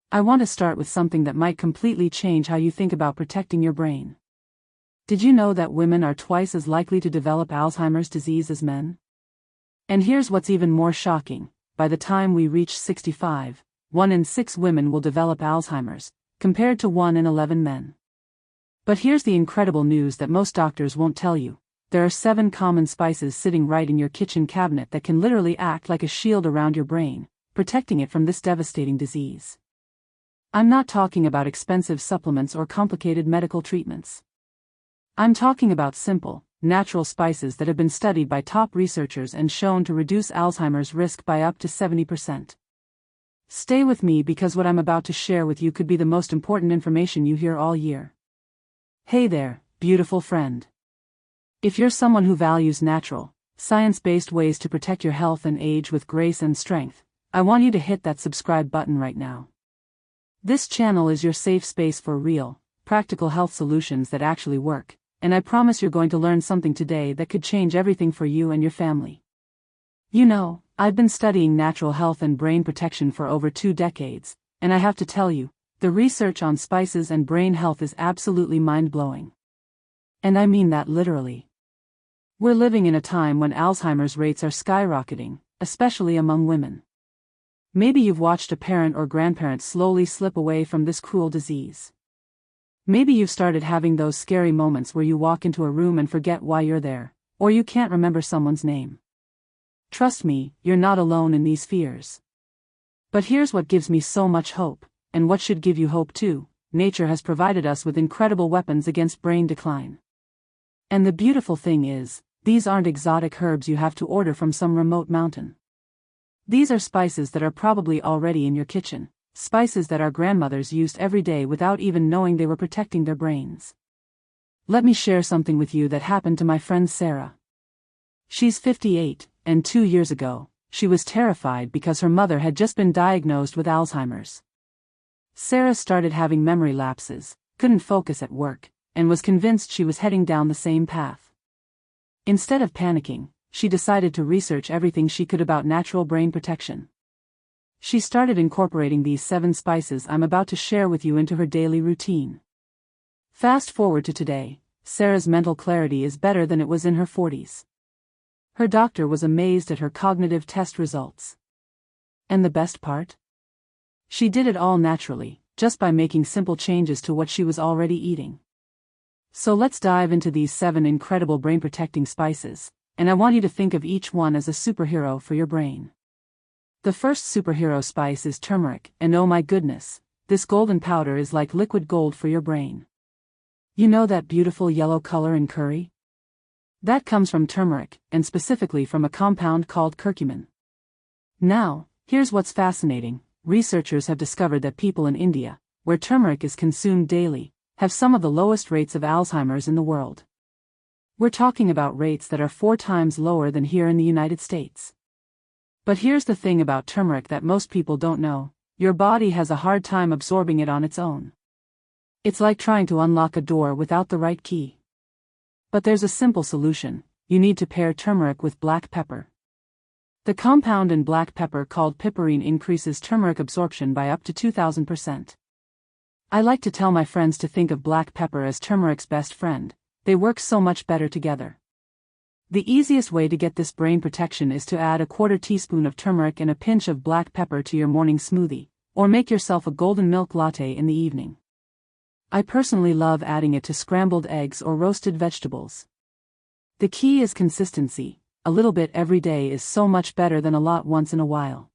I want to start with something that might completely change how you think about protecting your brain. Did you know that women are twice as likely to develop Alzheimer's disease as men? And here's what's even more shocking: by the time we reach 65, 1 in 6 women will develop Alzheimer's, compared to 1 in 11 men. But here's the incredible news that most doctors won't tell you. There are 7 common spices sitting right in your kitchen cabinet that can literally act like a shield around your brain, protecting it from this devastating disease. I'm not talking about expensive supplements or complicated medical treatments. I'm talking about simple, natural spices that have been studied by top researchers and shown to reduce Alzheimer's risk by up to 70%. Stay with me because what I'm about to share with you could be the most important information you hear all year. Hey there, beautiful friend. If you're someone who values natural, science-based ways to protect your health and age with grace and strength, I want you to hit that subscribe button right now. This channel is your safe space for real, practical health solutions that actually work, and I promise you're going to learn something today that could change everything for you and your family. You know, I've been studying natural health and brain protection for over 2 decades, and I have to tell you, the research on spices and brain health is absolutely mind-blowing. And I mean that literally. We're living in a time when Alzheimer's rates are skyrocketing, especially among women. Maybe you've watched a parent or grandparent slowly slip away from this cruel disease. Maybe you've started having those scary moments where you walk into a room and forget why you're there, or you can't remember someone's name. Trust me, you're not alone in these fears. But here's what gives me so much hope, and what should give you hope too: nature has provided us with incredible weapons against brain decline. And the beautiful thing is, these aren't exotic herbs you have to order from some remote mountain. These are spices that are probably already in your kitchen, spices that our grandmothers used every day without even knowing they were protecting their brains. Let me share something with you that happened to my friend Sarah. She's 58, and 2 years ago, she was terrified because her mother had just been diagnosed with Alzheimer's. Sarah started having memory lapses, couldn't focus at work, and was convinced she was heading down the same path. Instead of panicking, she decided to research everything she could about natural brain protection. She started incorporating these 7 spices I'm about to share with you into her daily routine. Fast forward to today, Sarah's mental clarity is better than it was in her 40s. Her doctor was amazed at her cognitive test results. And the best part? She did it all naturally, just by making simple changes to what she was already eating. So let's dive into these 7 incredible brain-protecting spices, and I want you to think of each one as a superhero for your brain. The first superhero spice is turmeric, and oh my goodness, this golden powder is like liquid gold for your brain. You know that beautiful yellow color in curry? That comes from turmeric, and specifically from a compound called curcumin. Now, here's what's fascinating: researchers have discovered that people in India, where turmeric is consumed daily, have some of the lowest rates of Alzheimer's in the world. We're talking about rates that are 4 times lower than here in the United States. But here's the thing about turmeric that most people don't know: your body has a hard time absorbing it on its own. It's like trying to unlock a door without the right key. But there's a simple solution: you need to pair turmeric with black pepper. The compound in black pepper called piperine increases turmeric absorption by up to 2,000%. I like to tell my friends to think of black pepper as turmeric's best friend. They work so much better together. The easiest way to get this brain protection is to add a 1/4 teaspoon of turmeric and a pinch of black pepper to your morning smoothie, or make yourself a golden milk latte in the evening. I personally love adding it to scrambled eggs or roasted vegetables. The key is consistency. A little bit every day is so much better than a lot once in a while.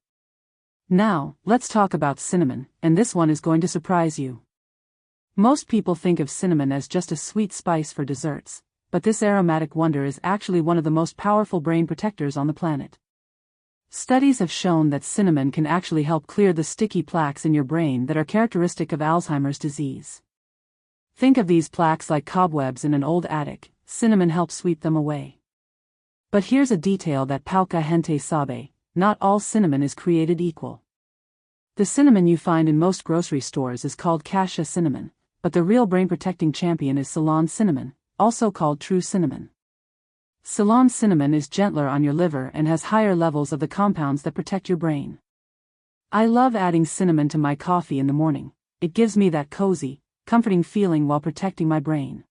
Now, let's talk about cinnamon, and this one is going to surprise you. Most people think of cinnamon as just a sweet spice for desserts, but this aromatic wonder is actually one of the most powerful brain protectors on the planet. Studies have shown that cinnamon can actually help clear the sticky plaques in your brain that are characteristic of Alzheimer's disease. Think of these plaques like cobwebs in an old attic. Cinnamon helps sweep them away. But here's a detail that poca gente sabe: not all cinnamon is created equal. The cinnamon you find in most grocery stores is called cassia cinnamon, but the real brain-protecting champion is Ceylon cinnamon, also called true cinnamon. Ceylon cinnamon is gentler on your liver and has higher levels of the compounds that protect your brain. I love adding cinnamon to my coffee in the morning. It gives me that cozy, comforting feeling while protecting my brain.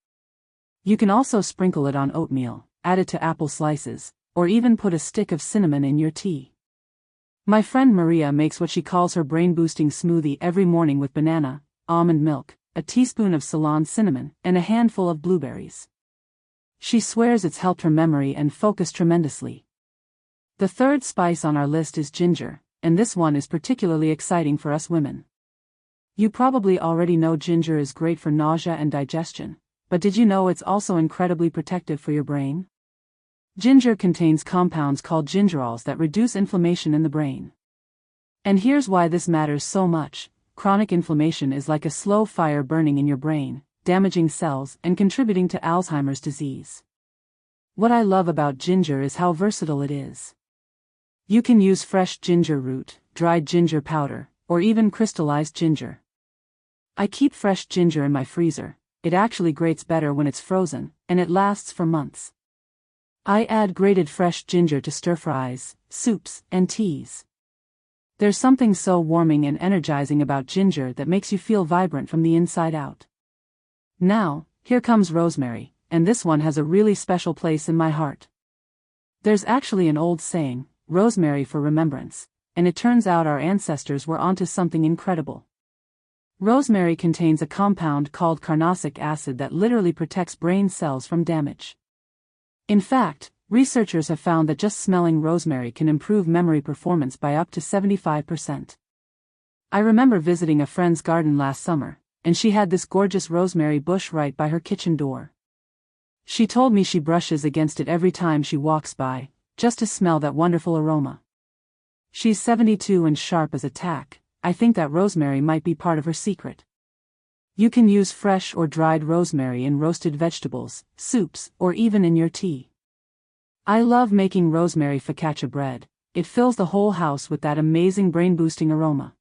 You can also sprinkle it on oatmeal, add it to apple slices, or even put a stick of cinnamon in your tea. My friend Maria makes what she calls her brain-boosting smoothie every morning with banana, almond milk, a teaspoon of Ceylon cinnamon, and a handful of blueberries. She swears it's helped her memory and focus tremendously. The third spice on our list is ginger, and this one is particularly exciting for us women. You probably already know ginger is great for nausea and digestion, but did you know it's also incredibly protective for your brain? Ginger contains compounds called gingerols that reduce inflammation in the brain. And here's why this matters so much. Chronic inflammation is like a slow fire burning in your brain, damaging cells and contributing to Alzheimer's disease. What I love about ginger is how versatile it is. You can use fresh ginger root, dried ginger powder, or even crystallized ginger. I keep fresh ginger in my freezer. It actually grates better when it's frozen, and it lasts for months. I add grated fresh ginger to stir-fries, soups, and teas. There's something so warming and energizing about ginger that makes you feel vibrant from the inside out. Now, here comes rosemary, and this one has a really special place in my heart. There's actually an old saying, rosemary for remembrance, and it turns out our ancestors were onto something incredible. Rosemary contains a compound called carnosic acid that literally protects brain cells from damage. In fact, researchers have found that just smelling rosemary can improve memory performance by up to 75%. I remember visiting a friend's garden last summer, and she had this gorgeous rosemary bush right by her kitchen door. She told me she brushes against it every time she walks by, just to smell that wonderful aroma. She's 72 and sharp as a tack. I think that rosemary might be part of her secret. You can use fresh or dried rosemary in roasted vegetables, soups, or even in your tea. I love making rosemary focaccia bread. It fills the whole house with that amazing brain-boosting aroma.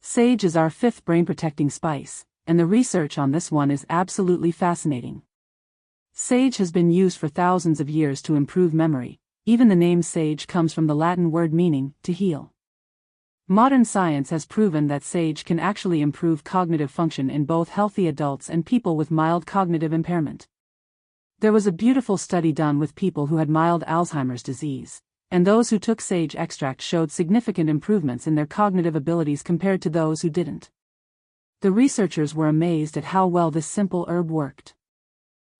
Sage is our fifth brain-protecting spice, and the research on this one is absolutely fascinating. Sage has been used for thousands of years to improve memory. Even the name sage comes from the Latin word meaning to heal. Modern science has proven that sage can actually improve cognitive function in both healthy adults and people with mild cognitive impairment. There was a beautiful study done with people who had mild Alzheimer's disease, and those who took sage extract showed significant improvements in their cognitive abilities compared to those who didn't. The researchers were amazed at how well this simple herb worked.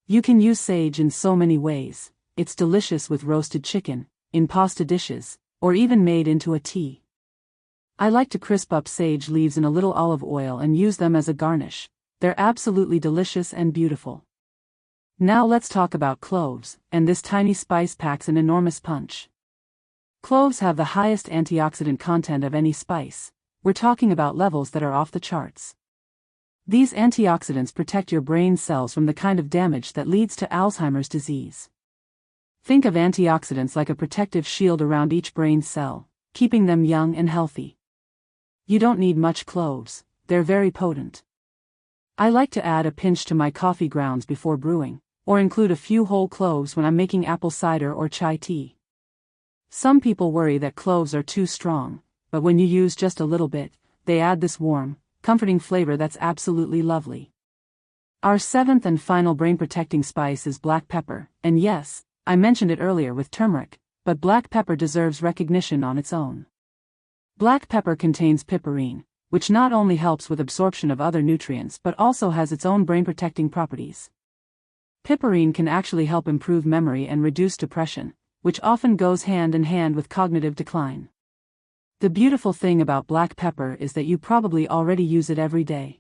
You can use sage in so many ways. It's delicious with roasted chicken, in pasta dishes, or even made into a tea. I like to crisp up sage leaves in a little olive oil and use them as a garnish. They're absolutely delicious and beautiful. Now let's talk about cloves, and this tiny spice packs an enormous punch. Cloves have the highest antioxidant content of any spice. We're talking about levels that are off the charts. These antioxidants protect your brain cells from the kind of damage that leads to Alzheimer's disease. Think of antioxidants like a protective shield around each brain cell, keeping them young and healthy. You don't need much cloves, they're very potent. I like to add a pinch to my coffee grounds before brewing, or include a few whole cloves when I'm making apple cider or chai tea. Some people worry that cloves are too strong, but when you use just a little bit, they add this warm, comforting flavor that's absolutely lovely. Our seventh and final brain-protecting spice is black pepper, and yes, I mentioned it earlier with turmeric, but black pepper deserves recognition on its own. Black pepper contains piperine, which not only helps with absorption of other nutrients but also has its own brain-protecting properties. Piperine can actually help improve memory and reduce depression, which often goes hand in hand with cognitive decline. The beautiful thing about black pepper is that you probably already use it every day.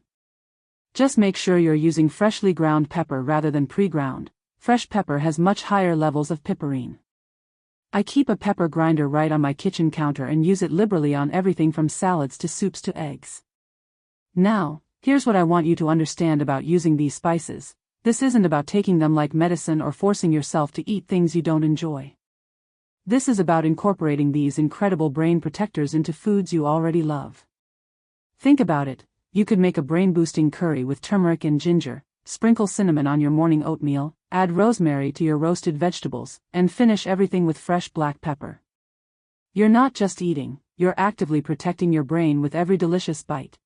Just make sure you're using freshly ground pepper rather than pre-ground. Fresh pepper has much higher levels of piperine. I keep a pepper grinder right on my kitchen counter and use it liberally on everything from salads to soups to eggs. Now, here's what I want you to understand about using these spices. This isn't about taking them like medicine or forcing yourself to eat things you don't enjoy. This is about incorporating these incredible brain protectors into foods you already love. Think about it. You could make a brain-boosting curry with turmeric and ginger, sprinkle cinnamon on your morning oatmeal, add rosemary to your roasted vegetables, and finish everything with fresh black pepper. You're not just eating, you're actively protecting your brain with every delicious bite.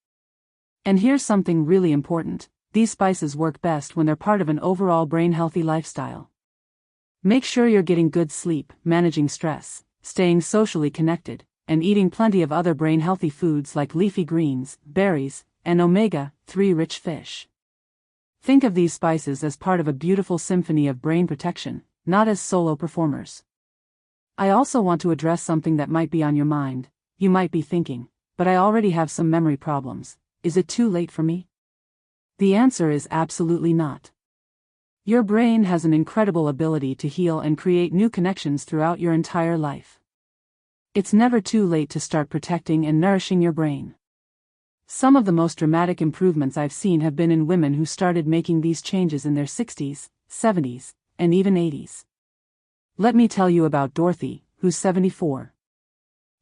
And here's something really important: these spices work best when they're part of an overall brain-healthy lifestyle. Make sure you're getting good sleep, managing stress, staying socially connected, and eating plenty of other brain-healthy foods like leafy greens, berries, and omega-3 rich fish. Think of these spices as part of a beautiful symphony of brain protection, not as solo performers. I also want to address something that might be on your mind. You might be thinking, but I already have some memory problems. Is it too late for me? The answer is absolutely not. Your brain has an incredible ability to heal and create new connections throughout your entire life. It's never too late to start protecting and nourishing your brain. Some of the most dramatic improvements I've seen have been in women who started making these changes in their 60s, 70s, and even 80s. Let me tell you about Dorothy, who's 74.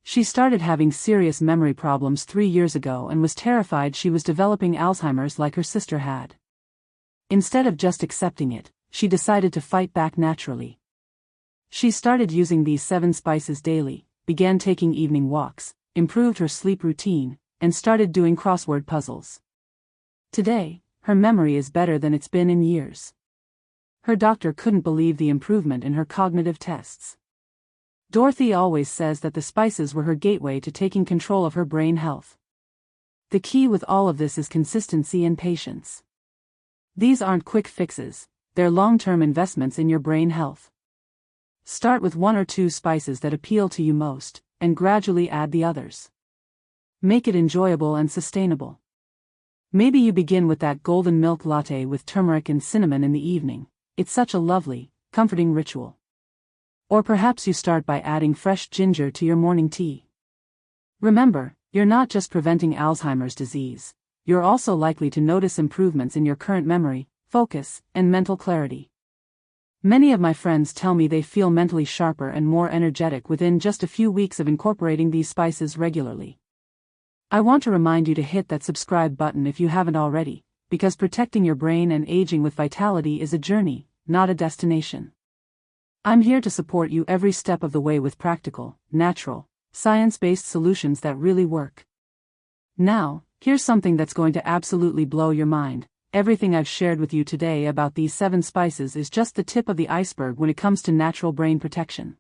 She started having serious memory problems 3 years ago and was terrified she was developing Alzheimer's like her sister had. Instead of just accepting it, she decided to fight back naturally. She started using these 7 spices daily, began taking evening walks, improved her sleep routine, and started doing crossword puzzles. Today, her memory is better than it's been in years. Her doctor couldn't believe the improvement in her cognitive tests. Dorothy always says that the spices were her gateway to taking control of her brain health. The key with all of this is consistency and patience. These aren't quick fixes, they're long-term investments in your brain health. Start with 1 or 2 spices that appeal to you most, and gradually add the others. Make it enjoyable and sustainable. Maybe you begin with that golden milk latte with turmeric and cinnamon in the evening. It's such a lovely, comforting ritual. Or perhaps you start by adding fresh ginger to your morning tea. Remember, you're not just preventing Alzheimer's disease, you're also likely to notice improvements in your current memory, focus, and mental clarity. Many of my friends tell me they feel mentally sharper and more energetic within just a few weeks of incorporating these spices regularly. I want to remind you to hit that subscribe button if you haven't already, because protecting your brain and aging with vitality is a journey, not a destination. I'm here to support you every step of the way with practical, natural, science-based solutions that really work. Now, here's something that's going to absolutely blow your mind. Everything I've shared with you today about these 7 spices is just the tip of the iceberg when it comes to natural brain protection.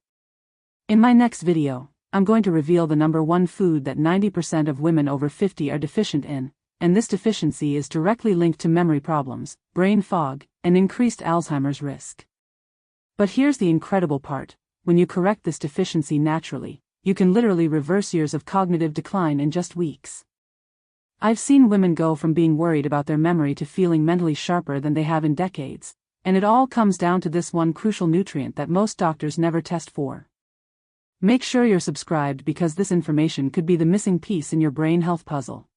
In my next video, I'm going to reveal the #1 food that 90% of women over 50 are deficient in, and this deficiency is directly linked to memory problems, brain fog, and increased Alzheimer's risk. But here's the incredible part: when you correct this deficiency naturally, you can literally reverse years of cognitive decline in just weeks. I've seen women go from being worried about their memory to feeling mentally sharper than they have in decades, and it all comes down to this one crucial nutrient that most doctors never test for. Make sure you're subscribed because this information could be the missing piece in your brain health puzzle.